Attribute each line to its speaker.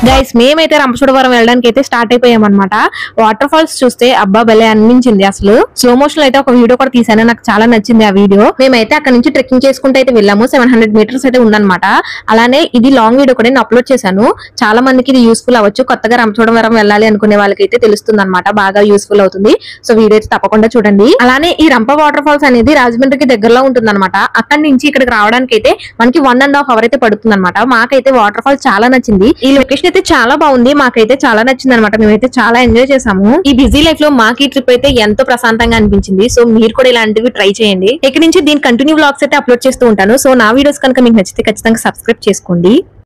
Speaker 1: Guys మేమైతే రంపచోడవరం వెళ్ళడానికి అయితే స్టార్ట్ అయిపోయాం అనమాట. వాటర్ ఫాల్స్ చూస్తే అబ్బా భలే అనిపించింది. అసలు స్లో మోషన్ అయితే ఒక వీడియో కూడా తీసాను, నాకు చాలా నచ్చింది ఆ వీడియో. మేమైతే అక్కడ నుంచి ట్రెక్కింగ్ చేసుకుంటూ అయితే వెళ్ళాము. 700 మీటర్స్ అయితే ఉందన్నమాట. అలానే ఇది లాంగ్ వీడియో కూడా నేను అప్లోడ్ చేశాను. చాలా మందికి ఇది యూస్ఫుల్ అవ్వచ్చు. కొత్తగా రంపచోడవరం వెళ్ళాలి అనుకునే వాళ్ళకైతే తెలుస్తుంది అనమాట, బాగా యూస్ఫుల్ అవుతుంది. సో వీడియో అయితే తప్పకుండా చూడండి. అలానే ఈ రంప వాటర్ ఫాల్స్ అనేది రాజమండ్రికి దగ్గరలో ఉంటుంది అనమాట. అక్కడి నుంచి ఇక్కడికి రావడానికి అయితే మనకి 1.5 అవర్ అయితే పడుతుంది అనమాట. మాకైతే వాటర్ ఫాల్స్ చాలా నచ్చింది. ఈ లొకేషన్ అయితే చాలా బాగుంది, మాకైతే చాలా నచ్చింది అనమాట. మేమైతే చాలా ఎంజాయ్ చేసాము. ఈ బిజీ లైఫ్ లో మాకు ఈ ట్రిప్ అయితే ఎంతో ప్రశాంతంగా అనిపించింది. సో మీరు కూడా ఇలాంటివి ట్రై చేయండి. ఇక్కడ నుంచి దీని కంటిన్యూ వ్లాగ్స్ అయితే అప్లోడ్ చేస్తూ ఉంటాను. సో నా వీడియోస్ కనుక మీకు నచ్చితే ఖచ్చితంగా సబ్స్క్రైబ్ చేసుకోండి.